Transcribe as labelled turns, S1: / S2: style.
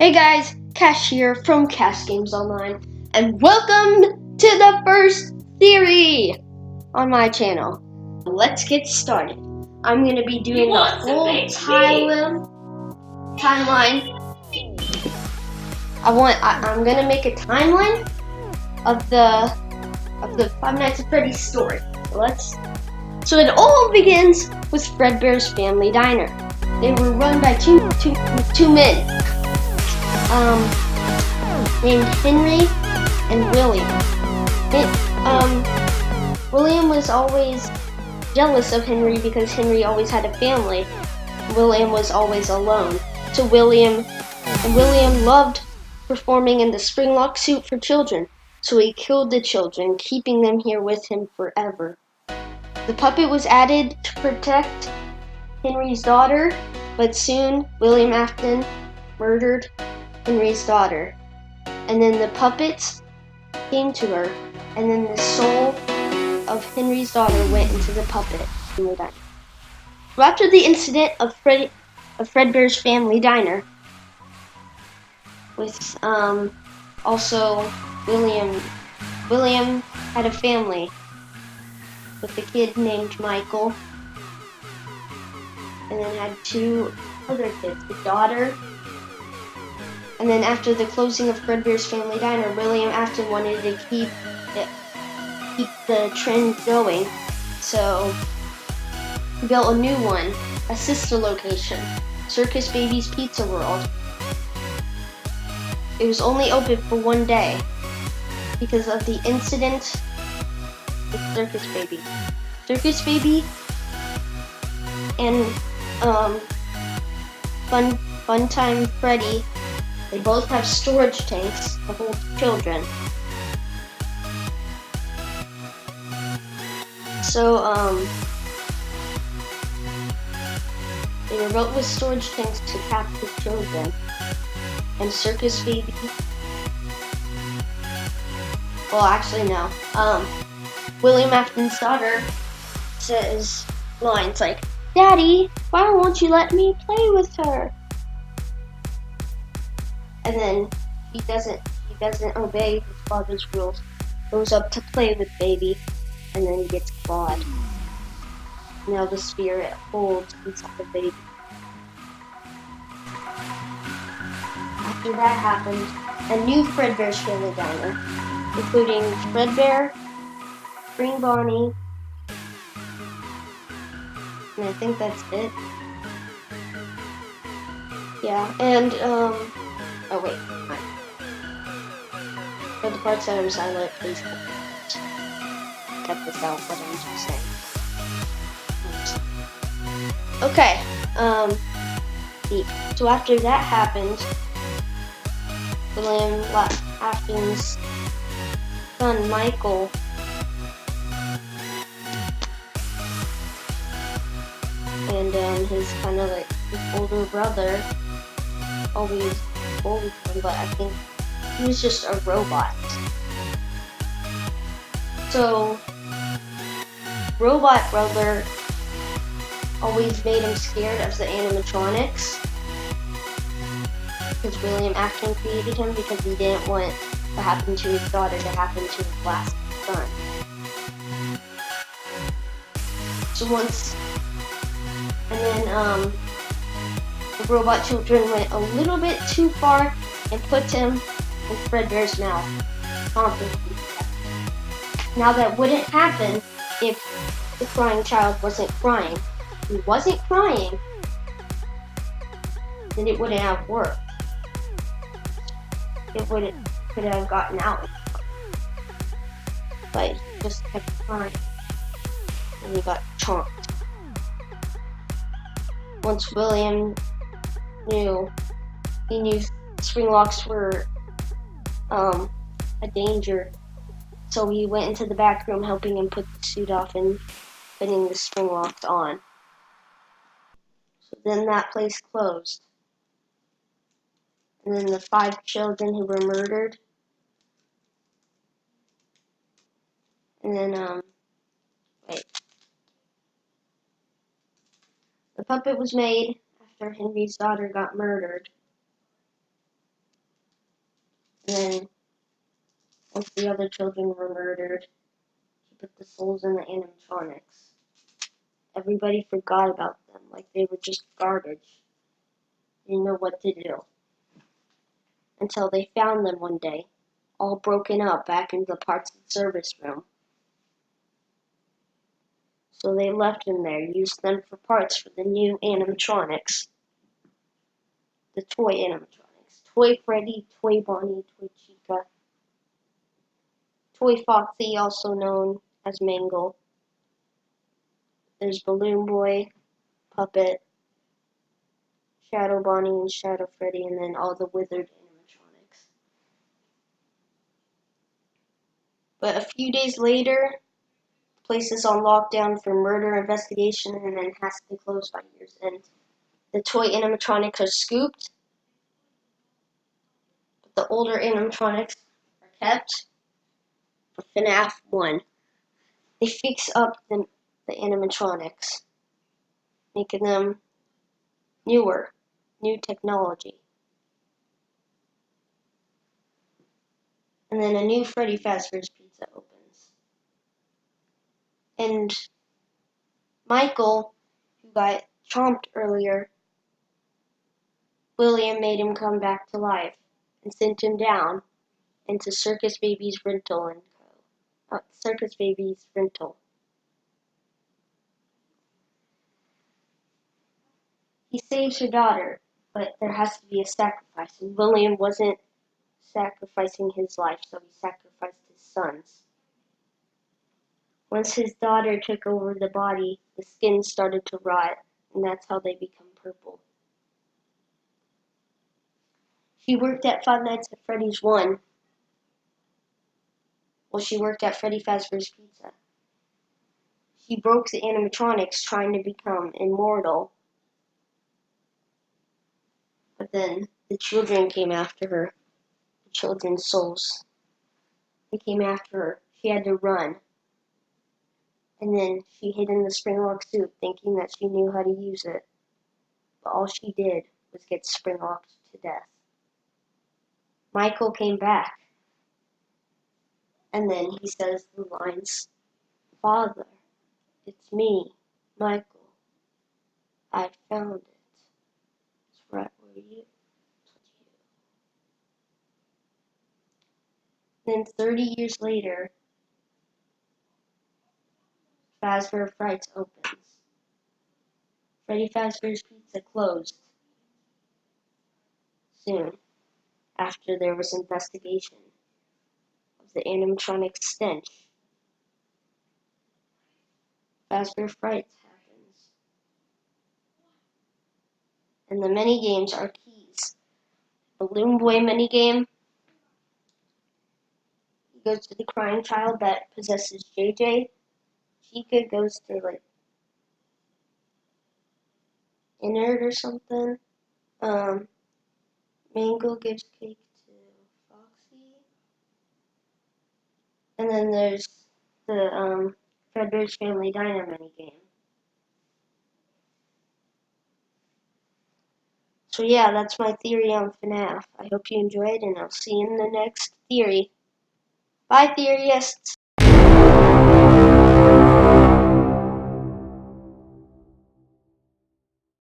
S1: Hey guys, Cash here from Cash Games Online, and welcome to the first theory on my channel. Let's get started. I'm going to be doing the full timeline. I'm going to make a timeline of the Five Nights at Freddy's story. So it all begins with Fredbear's Family Diner. They were run by two men. Named Henry and William. William was always jealous of Henry because Henry always had a family. William was always alone. So William loved performing in the Springlock suit for children. So he killed the children, keeping them here with him forever. The puppet was added to protect Henry's daughter, but soon William Afton murdered Henry's daughter. And then the puppets came to her, and then the soul of Henry's daughter went into the puppet. So after the incident of Fredbear's Family Diner, with also William had a family with a kid named Michael, and then had two other kids, a daughter. And then after the closing of Fredbear's Family Diner, William Afton wanted to keep the trend going, so he built a new one, a sister location, Circus Baby's Pizza World. It was only open for one day because of the incident with Circus Baby. Circus Baby and Funtime Freddy, they both have storage tanks to hold children. So, they were built with storage tanks to capture children. And Circus Baby, well, actually no. William Afton's daughter says lines like, "Daddy, why won't you let me play with her?" And then he doesn't obey his father's rules. Goes up to play with Baby, and then he gets clawed. Now the spirit holds inside the baby. After that happened, a new Fredbear's Family Diner, including Fredbear, Spring Bonnie, and I think that's it. Yeah, and oh wait, for the parts that are silent, please cut this out, what I'm just saying. Okay, so after that happened, William Afton's son, Michael, and his kind of like his older brother always bullied him, but I think he was just a robot. So, Robot Brother always made him scared of the animatronics, because William Afton created him because he didn't want what happened to his daughter to happen to his last son. So the robot children went a little bit too far and put him in Fredbear's mouth. Now that wouldn't happen if the crying child wasn't crying. If he wasn't crying, then it wouldn't have worked. It could have gotten out. But he just kept crying. And he got chomped. Once William knew Springlocks were a danger, so he went into the back room helping him put the suit off and putting the Springlocks on. So then that place closed. And then the 5 children who were murdered. And then, the puppet was made after Henry's daughter got murdered. And then, once the other children were murdered, he put the souls in the animatronics. Everybody forgot about them, like they were just garbage. They didn't know what to do. Until they found them one day, all broken up back in the parts and service room. So they left them there, used them for parts for the new animatronics. The toy animatronics. Toy Freddy, Toy Bonnie, Toy Chica. Toy Foxy, also known as Mangle. There's Balloon Boy, Puppet, Shadow Bonnie, and Shadow Freddy, and then all the withered animatronics. But a few days later, the place is on lockdown for murder investigation and then has to close by year's end. The toy animatronics are scooped, but the older animatronics are kept for FNAF 1. They fix up the animatronics, making them newer, new technology. And then a new Freddy Fazbear's Pizza opens. And Michael, who got chomped earlier, William made him come back to life and sent him down into Circus Baby's rental and Circus Baby's rental. He saves her daughter, but there has to be a sacrifice, and William wasn't sacrificing his life, so he sacrificed his son's. Once his daughter took over the body, the skin started to rot, and that's how they become purple. She worked at Five Nights at Freddy's 1. Well, she worked at Freddy Fazbear's Pizza. She broke the animatronics trying to become immortal. But then the children came after her. The children's souls. They came after her. She had to run. And then she hid in the springlock soup thinking that she knew how to use it. But all she did was get springlocked to death. Michael came back. And then he says the lines, "Father, it's me, Michael. I found it. It's right where you." Then 30 years later, Fazbear Frights opens. Freddy Fazbear's Pizza closed soon after there was investigation of the animatronic stench. Fazbear Frights happens. And the mini-games are keys. Balloon Boy minigame. He goes to the crying child that possesses JJ. Chica goes to like Innard or something. Mango gives cake to Foxy. And then there's the Fredbear's Family Diner minigame. So yeah, that's my theory on FNAF. I hope you enjoyed, and I'll see you in the next theory. Bye, theorists!